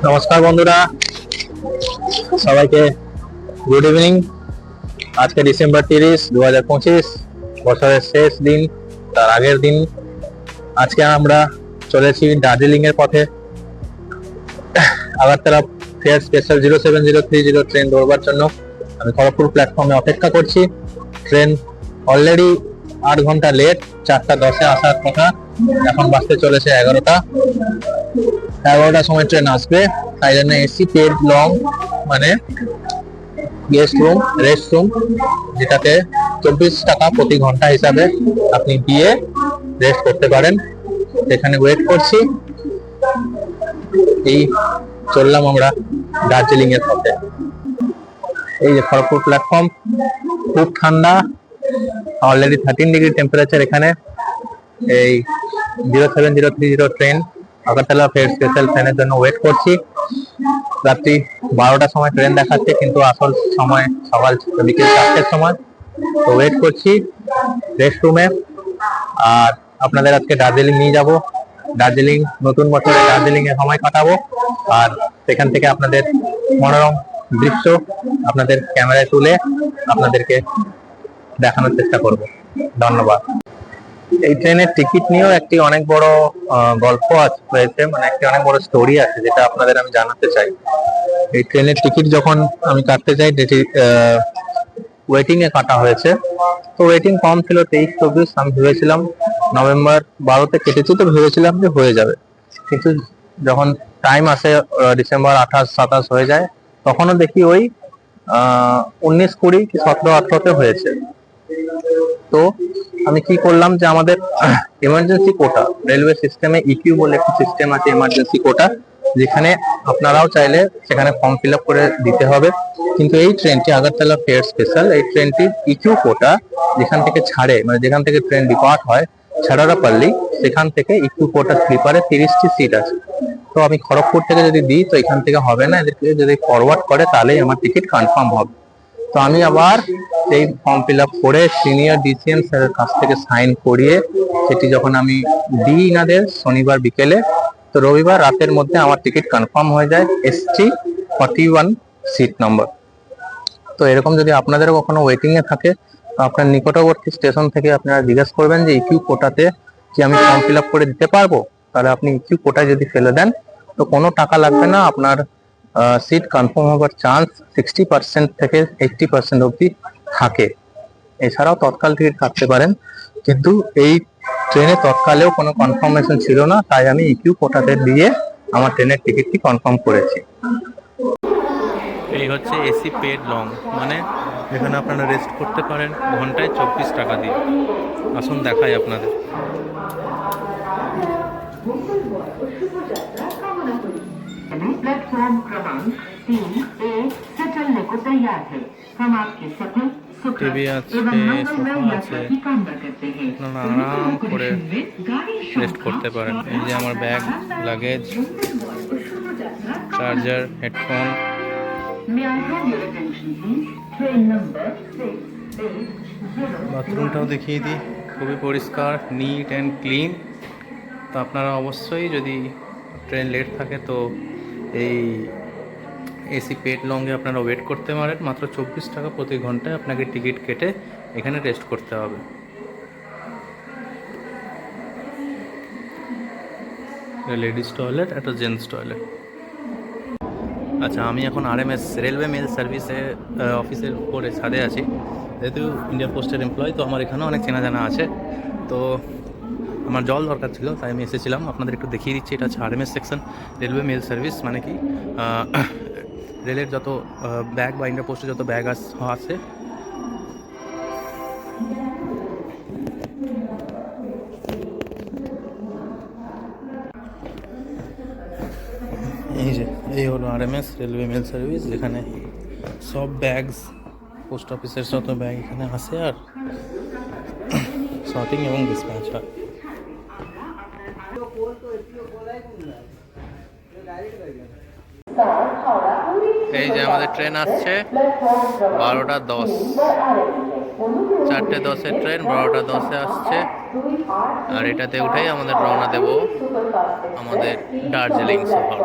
নমস্কার বন্ধুরা, সবাইকে গুড ইভিনিং। আজকে ডিসেম্বর 30, 2025, বছরের শেষ দিন, তার আগের দিন। আজকে আমরা চলেছি দার্জিলিং এর পথে। আগরতলা ফেয়ার স্পেশাল 07030 ট্রেন ধরবার জন্য আমি খড়গপুর প্ল্যাটফর্মে অপেক্ষা করছি। ট্রেন অলরেডি 8 ঘন্টা লেট, 4:10-এ আসার কথা, এখন বাজতে চলেছে 11টার সময় ট্রেন আসবে। তাই জন্য এসি পেড লং, মানে গেস্ট রুম, রেস্ট রুম, যেটাতে 24 টাকা প্রতি ঘন্টা হিসাবে আপনি গিয়ে রেস্ট করতে পারেন, সেখানে ওয়েট করছি। এই চললাম আমরা দার্জিলিং এর পথে। এই যে খড়গপুর প্ল্যাটফর্ম, খুব ঠান্ডা, অলরেডি 13 ডিগ্রি টেম্পারেচার এখানে। এই 07030 ট্রেন, আগরতলা ফেয়ার স্পেশাল ট্রেনের জন্য ওয়েট করছি। রাত্রি 12টার সময় ট্রেন দেখাচ্ছে, কিন্তু আসল সময় সকাল বিকেল 4টের সময়। তো ওয়েট করছি রেস্ট রুমে। আর আপনাদের আজকে দার্জিলিং নিয়ে যাব। দার্জিলিং, নতুন বছরে দার্জিলিং এ সময় কাটাবো, আর সেখান থেকে আপনাদের মনোরম দৃশ্য আপনাদের ক্যামেরায় তুলে আপনাদেরকে দেখানোর চেষ্টা করব। ধন্যবাদ। এই ট্রেনের টিকিট নিয়েও একটি অনেক বড় গল্প রয়েছে, মানে একটি অনেক বড় স্টোরি আছে, যেটা আপনাদের আমি জানাতে চাই। এই ট্রেনের টিকিট যখন আমি কাটতে চাই, ওয়েটিং এ কাটা হয়েছে। তো ওয়েটিং কম ছিল, 23-24। আমি ভেবেছিলাম নভেম্বর 12-তে কেটেছি, তো ভেবেছিলাম যে হয়ে যাবে। কিন্তু যখন টাইম আসে ডিসেম্বর 28-27 হয়ে যায়, তখনও দেখি ওই 19-20 কি 17-18-তে হয়েছে। তো আমি কি করলাম, যে আমাদের এমার্জেন্সি কোটা, রেলওয়ে সিস্টেমে ইকিউ বলে একটি সিস্টেম আছে, এমার্জেন্সি কোটা, যেখানে আপনারাও চাইলে সেখানে ফর্ম ফিল আপ করে দিতে হবে। কিন্তু এই ট্রেনটি আগরতলা ফেয়ার স্পেশাল, এই ট্রেনটি ইকিউ কোটা যেখান থেকে ছাড়ে, মানে যেখান থেকে ট্রেন ডিপার্ট হয় ছাড়ারাপল্লী, সেখান থেকে ইকিউ কোটা স্লিপারে 30টি সিট আছে। তো আমি খড়গপুর থেকে যদি দিই, তো এখান থেকে হবে না, এদেরকে যদি ফরওয়ার্ড করে তাহলেই আমার টিকিট কনফার্ম হবে। তো আমি আবার সেই ফর্ম ফিল আপ করে সিনিয়র ডিসিএম স্যারের কাছ থেকে সাইন করিয়ে সেটি যখন আমি দিই ইনাদের শনিবার বিকেলে, তো রবিবার রাতের মধ্যে আমার টিকিট কনফার্ম হয়ে যায়, ST 41 সিট নম্বর। তো এরকম যদি আপনাদেরও কখনো ওয়েটিং এ থাকে, তো আপনার নিকটবর্তী স্টেশন থেকে আপনারা জিজ্ঞেস করবেন যে ইকিউ কোটাতে কি আমি ফর্ম ফিল আপ করে দিতে পারবো। তাহলে আপনি ইকিউ কোটায় যদি ফেলে দেন, তো কোনো টাকা লাগবে না, আপনার সিট কনফার্ম হবার চান্স 60% থেকে 80% অবধি থাকে। এছাড়াও তৎকাল টিকিট কাটতে পারেন, কিন্তু এই ট্রেনে তৎকালেও কোনো কনফার্মেশন ছিল না, তাই আমি ইকিউ কোটাতে দিয়ে আমার ট্রেনের টিকিটটি কনফার্ম করেছি। এই হচ্ছে এসি পেড লং, মানে এখানে আপনারা রেস্ট করতে পারেন ঘন্টায় 24 টাকা দিয়ে। আসুন দেখাই আপনাদের। प्लेटफॉर्म क्रमांक 3A से चलने को तैयार है। हम आपके सफल টিভি আছে, সোফা আছে, আপনারা আরাম করে রেস্ট করতে পারেন। এই যে আমার ব্যাগ, লাগেজ, চার্জার, হেডফোন। বাথরুমটাও দেখিয়ে দিই, খুবই পরিষ্কার, নিট অ্যান্ড ক্লিন। তো আপনারা অবশ্যই, যদি ট্রেন লেট থাকে, তো এই এসি পেড লংয়ে আপনারা ওয়েট করতে পারেন। মাত্র 24 টাকা প্রতি ঘন্টায় আপনাকে টিকিট কেটে এখানে রেস্ট করতে হবে। লেডিস টয়লেট, একটা জেন্টস টয়লেট। আচ্ছা, আমি এখন RMS রেলওয়ে মেল সার্ভিসে অফিসের উপরে ছাদে আছি। যেহেতু ইন্ডিয়া পোস্টের এমপ্লয়, তো আমার এখানেও অনেক চেনা জানা আছে। তো আমার জল দরকার ছিল, তাই আমি এসেছিলাম। আপনাদের একটু দেখিয়ে দিচ্ছি, এটা হচ্ছে RMS section, railway mail service. মানে কি, রেলের যত ব্যাগ বা ইন্ডিয়া পোস্টে যত ব্যাগ আছে, এই হলো RMS রেলওয়ে মেল সার্ভিস, যেখানে সব ব্যাগস, পোস্ট অফিসের যত ব্যাগ এখানে আসে, আর সর্টিং এবং ডিসপ্যাচ হয়। এই যে আমাদের ট্রেন আসছে 12টা 10। 4:10-এর ট্রেন 12:10-এ আসছে। আর এটাতে উঠেই আমাদের রওনা দেব আমাদের দার্জিলিং শহর।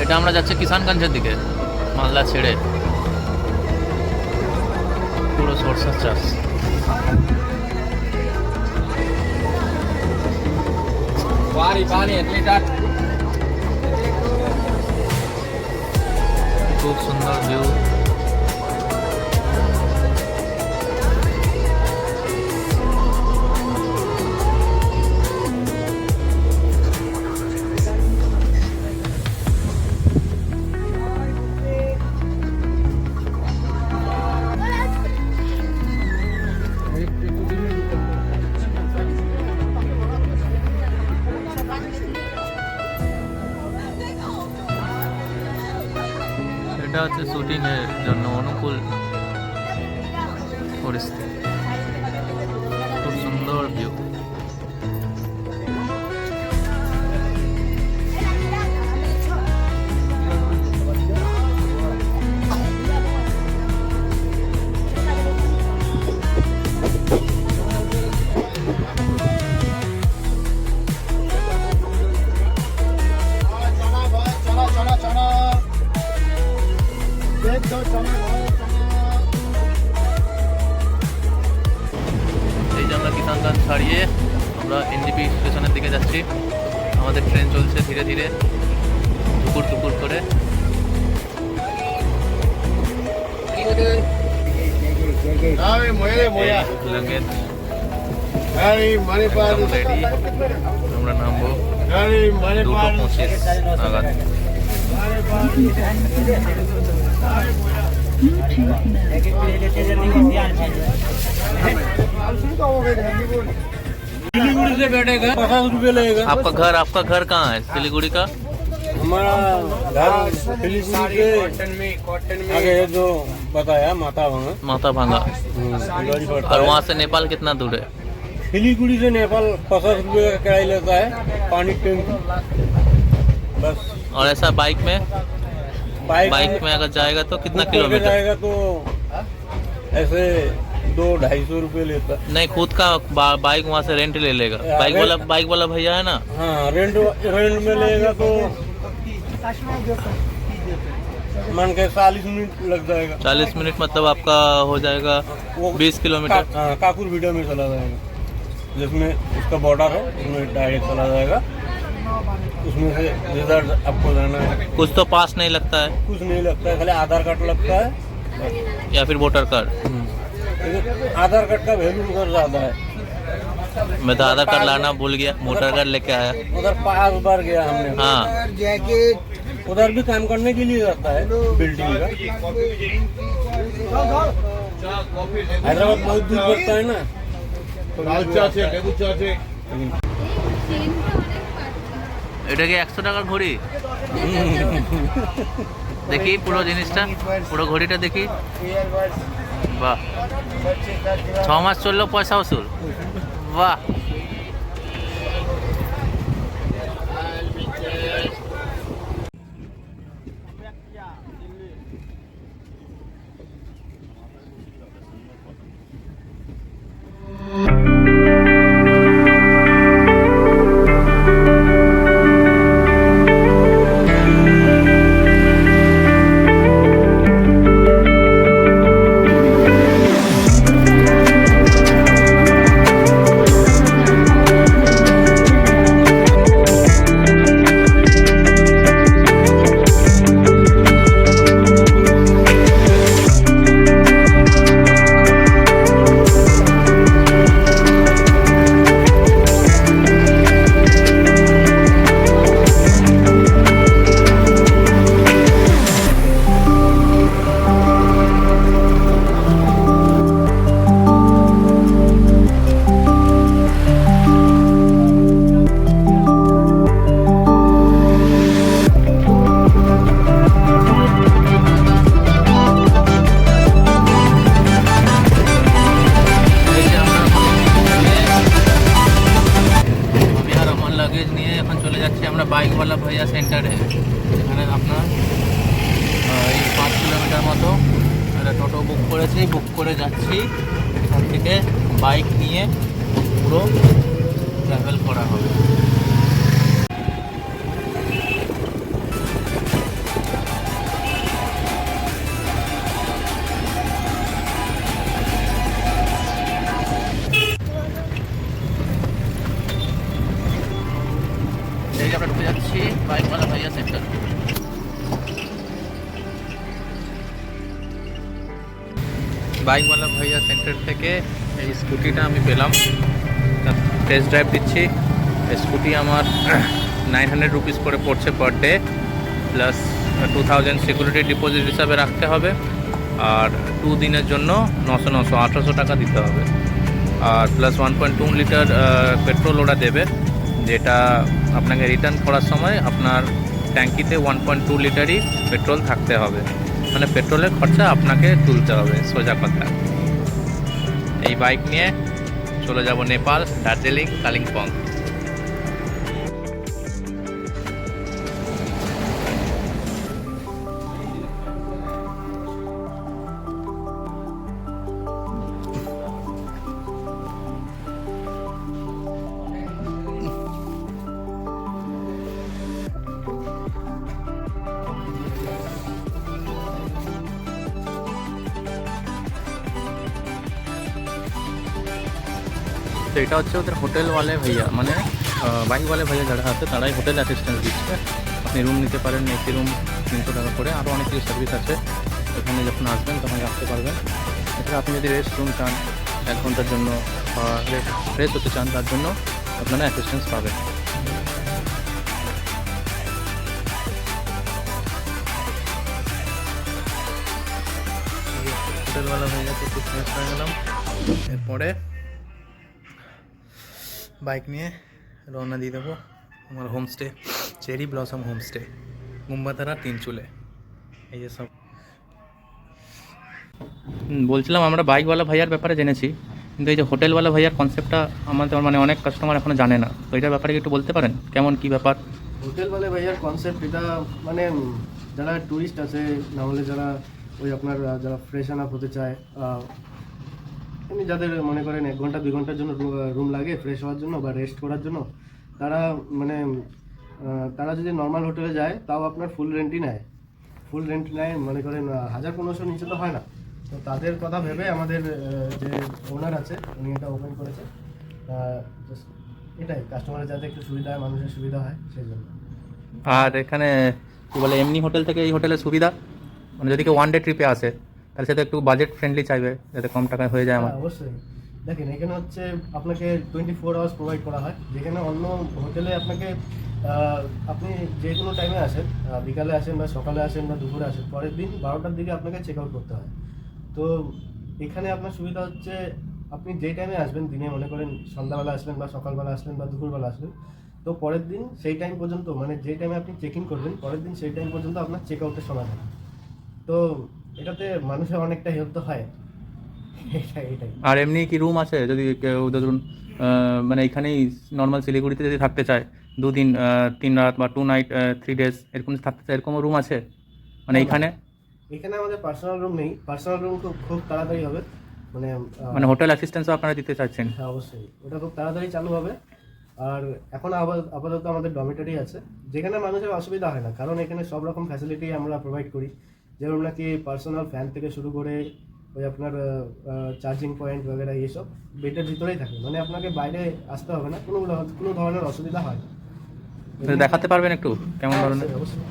এটা আমরা যাচ্ছি কিষানগঞ্জের দিকে, মালদা ছেড়ে। পুরো সরষের চাষ। খুব সুন্দর ভিউ। এটা হচ্ছে শুটিং এর জন্য অনুকূল পরিস্থিতি। খুব সুন্দর ভিউ। এই যে আমরা কিষানগঞ্জ ছাড়িয়ে আমরা এনজিপি স্টেশনের দিকে যাচ্ছি। আমাদের ট্রেন চলছে ধীরে ধীরে, টুকুর টুকুর করে। लगेज रेडी, আমরা নামবো 2:25 নাগাদ। सिलीगुड़ी से बैठेगा 50 रुपये लगेगा। आपका घर कहाँ है सिलीगुड़ी का? हमारा घर सिलीगुड़ी के आगे है जो बताया माता भांगा। गाड़ी पड़ता और है। वहाँ से नेपाल कितना दूर है? सिलीगुड़ी से नेपाल 50 रुपये का किराया लेता है, पानी टैंकी बस। और ऐसा बाइक में में अगर जाएगा तो कितना बुक करके किलोमीटर? जाएगा तो ऐसे 200-250 रुपये लेता है। नहीं, खुद का बाइक वहाँ से रेंट ले लेगा। बाइक वाला भैया है ना? हाँ, रेंट में लेगा तो मान के 40 मिनट लग जाएगा। 40 मिनट मतलब आपका हो जाएगा वो 20 किलोमीटर। काकुर वीडियो में चला जाएगा, जिसमें उसका बॉर्डर है, उसमें डायरेक्ट चला जाएगा। उसमें से रिजल्ट आपको जाना है। कुछ तो पास नहीं लगता है कुछ नहीं लगता है, खाली आधार कार्ड लगता है या फिर वोटर कार्ड? लेकिन आधार कार्ड का वैल्यू उधर ज़्यादा है। मैं तो आधार कार्ड लाना भूल गया, वोटर कार्ड लेके आया। उधर 5 बार गया हमने। हाँ, उधर भी काम करने के लिए रहता है बिल्डिंग का। हैदराबाद बहुत दूर पड़ता है ना, এটা কি 100 টাকার ঘড়ি? দেখি পুরো জিনিসটা, পুরো ঘড়িটা দেখি। বাহ, 6 মাস চললো পয়সা ওসুল। বাহ, লাগেজ নিয়ে এখন চলে যাচ্ছি আমরা বাইকওয়ালা ভাইয়া সেন্টারে। এখানে আপনার এই 5 কিলোমিটার মতো একটা টোটো বুক করেছি, বুক করে যাচ্ছি। এখান থেকে বাইক নিয়ে পুরো ট্রাভেল করা হবে। আমরা ঢুকে যাচ্ছি বাইকওয়ালা ভাইয়া সেন্টার। বাইকওয়ালা ভাইয়া সেন্টার থেকে এই স্কুটিটা আমি পেলাম, টেস্ট ড্রাইভ দিচ্ছি। স্কুটি আমার 900 রুপিস করে পড়ছে per day, plus 2000 security deposit হিসাবে রাখতে হবে, আর 2 দিনের জন্য 900 1800 টাকা দিতে হবে, আর প্লাস 1.2 লিটার পেট্রোল ওরা দেবে, যেটা আপনাকে রিটার্ন করার সময় আপনার ট্যাঙ্কিতে 1.2 লিটারই পেট্রোল থাকতে হবে। মানে পেট্রোলের খরচা আপনাকে তুলতে হবে, সোজা কথা। এই বাইক নিয়ে চলে যাব নেপাল, দার্জিলিং, কালিম্পং। তো এটা হচ্ছে ওদের হোটেল ওয়ালে ভাইয়া, মানে বাইক ওয়ালে ভাইয়া যারা আছে তারাই হোটেল অ্যাসিস্ট্যান্স দিচ্ছে। আপনি রুম নিতে পারেন, এসি রুম 300 টাকা করে, আরও অনেক কিছু সার্ভিস আছে। এখানে যখন আসবেন তখন আসতে পারবেন। এছাড়া আপনি যদি রেস্ট রুম চান 1 ঘন্টার জন্য, বা ফ্রেশ হতে চান, তার জন্য আপনারা অ্যাসিস্ট্যান্স পাবেন। হোটেলওয়ালা ভাইয়া একটু ফ্রেশ হয়ে গেলাম। এরপরে বাইক নিয়ে রওনা দিয়ে দেবো আমার হোমস্টে, চেরি ব্লসম হোমস্টে, মুম্বাতারা 3 চুলে। এই যে সব বলছিলাম, আমরা বাইকওয়ালা ভাইয়ার ব্যাপারে জেনেছি, কিন্তু এই যে হোটেলওয়ালা ভাইয়ার কনসেপ্টটা আমাদের মানে অনেক কাস্টমার এখনও জানে না। তো এটার ব্যাপারে একটু বলতে পারেন কেমন কী ব্যাপার? হোটেলওয়ালা ভাইয়ার কনসেপ্ট এটা মানে যারা ট্যুরিস্ট আছে, না হলে যারা ওই আপনার যারা ফ্রেশন আপ হতে চায়, এমনি যাদের মনে করেন 1 ঘন্টা 2 ঘন্টার জন্য রুম লাগে ফ্রেশ হওয়ার জন্য বা রেস্ট করার জন্য, তারা মানে তারা যদি নর্মাল হোটেলে যায় তাও আপনার ফুল রেন্টই নেয়। ফুল রেন্ট নেয় মনে করেন 1000-1500 নিচে তো হয় না। তো তাদের কথা ভেবে আমাদের যে ওনার আছে উনি এটা ওপেন করেছে। এটাই কাস্টমারের যাতে একটু সুবিধা হয়, মানুষের সুবিধা হয় সেই জন্য। আর এখানে কী বলে, এমনি হোটেল থেকে এই হোটেলের সুবিধা, মানে যদি কেউ 1 ডে ট্রিপে আসে তাহলে সেটা একটু বাজেট ফ্রেন্ডলি চাইবে, যাতে কম টাকায় হয়ে যায় আমার। অবশ্যই দেখেন এখানে হচ্ছে আপনাকে 24 আওয়ার্স প্রোভাইড করা হয়, যেখানে অন্য হোটেলে আপনাকে আপনি যে কোনো টাইমে আসেন, বিকালে আসেন বা সকালে আসেন বা দুপুরে আসেন, পরের দিন 12টার দিকে আপনাকে চেক আউট করতে হয়। তো এখানে আপনার সুবিধা হচ্ছে আপনি যে টাইমে আসবেন, দিনে মনে করেন সন্ধ্যাবেলা আসলেন বা সকালবেলা আসলেন বা দুপুরবেলা আসলেন, তো পরের দিন সেই টাইম পর্যন্ত, মানে যে টাইমে আপনি চেক ইন করবেন পরের দিন সেই টাইম পর্যন্ত আপনার চেক আউটের সময় থাকে। তো এটাতে মানুষের অনেকটা হেল্প তো হয়। এটাই। আর এমনি কি রুম আছে যদি কেউ ধরুন মানে এখানেই নর্মাল শিলিগুড়িতে যদি থাকতে চায় 2 দিন 3 রাত বা 2 নাইট 3 ডেজ এরকম থাকতে চায়, এরকমও রুম আছে মানে এখানে? এখানে আমাদের পার্সোনাল রুম নেই, পার্সোনাল রুম খুব তাড়াতাড়ি হবে, মানে মানে হোটেল অ্যাসিস্ট্যান্সও আপনারা দিতে চাচ্ছেন? হ্যাঁ অবশ্যই, ওটা খুব তাড়াতাড়ি চালু হবে। আর এখন আপাতত আমাদের ডমিটরি আছে, যেখানে মানুষের অসুবিধা হয় না, কারণ এখানে সব রকম ফ্যাসিলিটি আমরা প্রোভাইড করি। যেরকম নাকি পার্সোনাল ফ্যান থেকে শুরু করে ওই আপনার চার্জিং পয়েন্ট বগেরা এইসব বেডের ভিতরেই থাকে, মানে আপনাকে বাইরে আসতে হবে না, কোনো ধরনের অসুবিধা হয় না। তো দেখাতে পারবেন একটু কেমন ধরনের? অবশ্যই।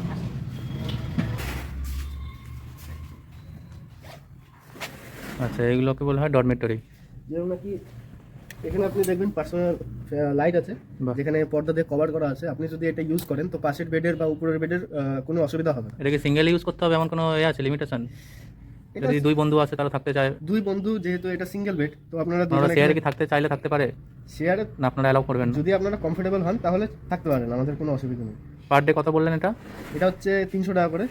আচ্ছা, এগুলোকে বলা হয় ডরমেটরি। যেরকম নাকি এখানে আপনি দেখবেন পার্সোনাল লাইট আছে, বাহ। যেখানে পর্দা দিয়ে কভার করা আছে। আপনি যদি এটা ইউজ করেন তো পাশের বেডের বা উপরের বেডের কোনো অসুবিধা হবে না। এটাকে সিঙ্গেল ইউজ করতে হবে এমন কোনো আছে লিমিটেশন? এটা যদি 2 বন্ধু আছে তারা থাকতে চায়, দুই বন্ধু, যেহেতু এটা সিঙ্গেল বেড, তো আপনারা আপনারা শেয়ারে কি থাকতে চাইলে থাকতে পারে শেয়ারে না আপনারা অ্যালাউ করবেন? যদি আপনারা কমফোর্টেবল হন তাহলে থাকতে পারেন, আমাদের কোনো অসুবিধা নেই। পার ডে কত বললেন এটা? এটা হচ্ছে 300 টাকা করে,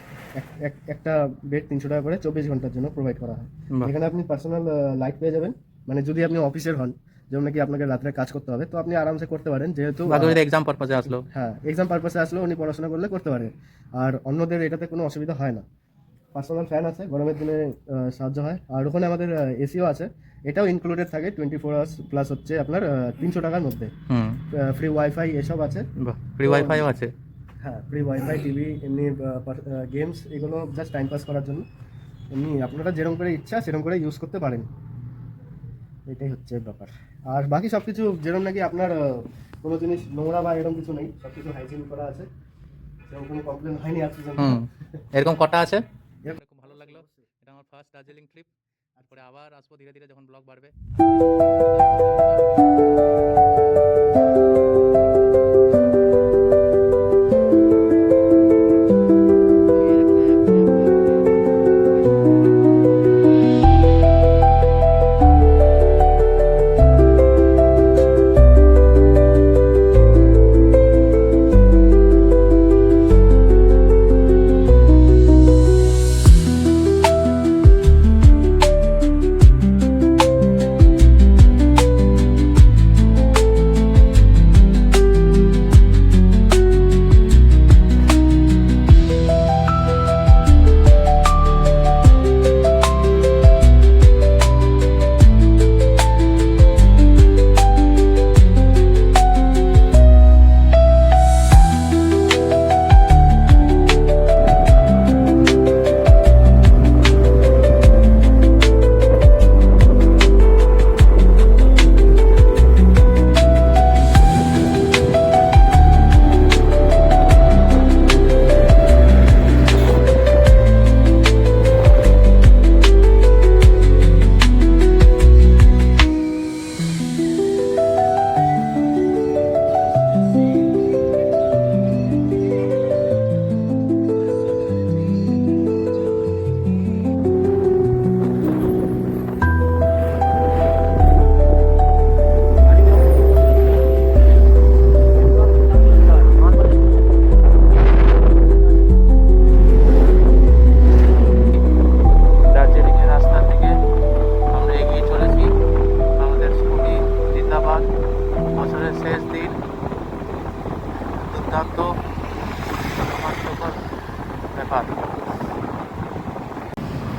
একটা বেড 300 টাকা করে 24 ঘন্টার জন্য প্রোভাইড করা হয়। বাহ। এখানে আপনি পার্সোনাল লাইট পেয়ে যাবেন, মানে যদি আপনি অফিসের হন, যেমন নাকি আপনাকে রাত্রে কাজ করতে হবে, তো আপনি আরামসে করতে পারেন, যেহেতু বাকি যদি এক্সাম পারপাসে আসলো? হ্যাঁ, এক্সাম পারপাসে আসলে উনি পড়াশোনা করলে করতে পারে। আর অন্যদের এটাতে কোনো অসুবিধা হয় না। পার্সোনাল ফ্যান আছে, গরমের দিনে সাহায্য হয়। আর ওখানে আমাদের এসিও আছে, এটাও ইনক্লুডেড থাকে 24 আওয়ার্স প্লাস হচ্ছে আপনার 300 টাকার মধ্যে। ফ্রি ওয়াইফাই এসব আছে। বাহ, ফ্রি ওয়াইফাইও আছে? হ্যাঁ, ফ্রি ওয়াইফাই, টিভি, এমনি গেমস, এগুলো জাস্ট টাইম পাস করার জন্য। এমনি আপনারা যেরকম করে ইচ্ছা সেরকম করে ইউজ করতে পারেন, এটাই হচ্ছে ব্যাপার। আর বাকি সব কিছু যেরকম নাকি আপনার কোনো জিনিস নোংরা বা এরকম কিছু নেই, সব কিছু হাইজিন করা আছে, সেরকম কোনো কমপ্লেন হয়নি আজ পর্যন্ত। এরকম কটা আছে? খুব ভালো লাগলো, এটা আমার ফার্স্ট দার্জিলিং ট্রিপ। তারপরে আবার আসবো ধীরে ধীরে যখন ব্লগ বাড়বে।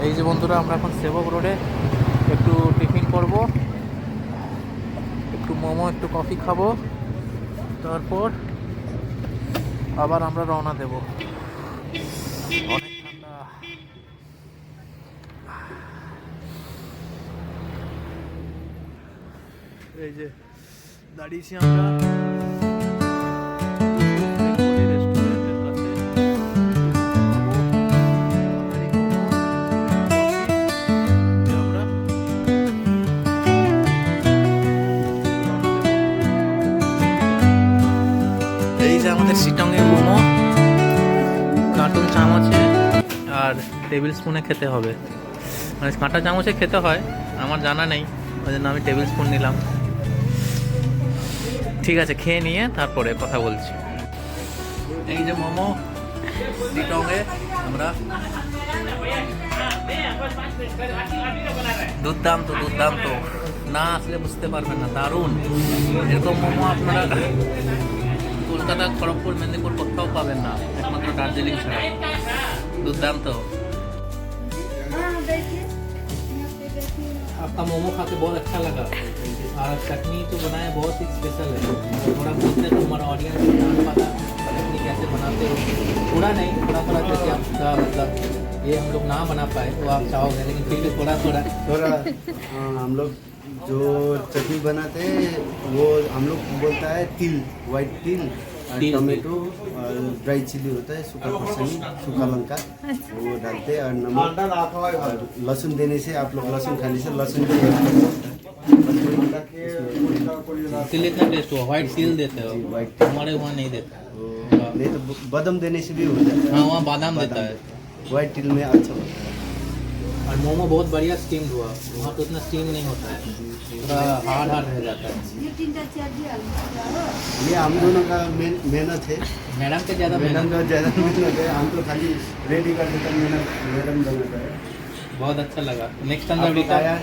এই যে বন্ধুরা, আমরা এখন সেবক রোডে একটু টিফিন করব, একটু মোমো, একটু কফি খাবো, তারপর আবার আমরা রওনা দেব। অনেক ঠান্ডা। এই যে দাঁড়িয়েছি আমরা রেস্টুরেন্টের কাছে। আমরা আমাদের শিটংয়ের মোমো কার্টুন চামচে আর টেবিল স্পুনে খেতে হবে, মানে কাঁটা চামচে খেতে হয়, আমার জানা নেই, ওই জন্য আমি টেবিল স্পুন নিলাম। ঠিক আছে, খেয়ে নিয়ে তারপরে কথা বলছি। এই যে মোমো শিটংয়ে আমরা, দুর্দান্ত দুর্দান্ত, না আসলে বুঝতে পারবেন না, দারুণ। এরকম মোমো আপনারা কলকাতা, খড়গপুর, মেদিনীপুর কোথাও পাবেন না, একমাত্র দার্জিলিং ছাড়া। दुर्दांत। आपका मोमो खा के बहुत अच्छा लगा और चटनी जो बनाया बहुत ही स्पेशल है। थोड़ा बोलते हैं तो हमारा ऑडियंस जान पाता चटनी कैसे बनाते हो, पूरा नहीं, थोड़ा थोड़ा करके आपका मतलब ये हम लोग ना बना पाए तो आप चाहोगे, लेकिन फिर भी थोड़ा थोड़ा हम लोग जो चटनी बनाते हैं वो हम लोग बोलता है तिल, वाइट तिल, तिल। टोमेटो और ड्राई चिली होता है, सूखा परसनी, सूखा लंका, वो डालते हैं और नमक और लहसुन देने से, आप लोग लहसुन खाने से लहसुन भी तिल इतना टेस्ट हुआ। व्हाइट तिल देते हो, व्हाइट हमारे वहाँ नहीं देता। नहीं तो बादाम देने से भी हो जाता है। हाँ, वहाँ बादाम देता है। व्हाइट तिल में अच्छा होता है। और मोमो बहुत बढ़िया स्टीम्ड हुआ, वहाँ पे उतना स्टीम नहीं होता है, थोड़ा हार्ड हार्ड रह जाता है। ये हम दोनों का मेहनत है, मैडम के ज़्यादा मैडम मेहनत, का ज़्यादा मेहनत है, हम तो खाली रेडी कर देते हैं, मैडम बनाता है। बहुत अच्छा लगा। नेक्स्ट आप टाइम लोग आया,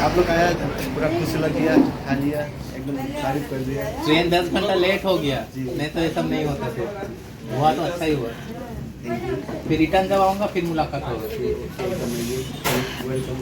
आप लोग आया पूरा खुश लग गया, खा लिया, एकदम तारीफ कर दिया। ट्रेन 10 घंटा लेट हो गया, नहीं तो ये सब नहीं होता थे। हुआ तो अच्छा ही हुआ। फिर रिटर्न जब आऊँगा फिर मुलाकात होगी। वेलकम।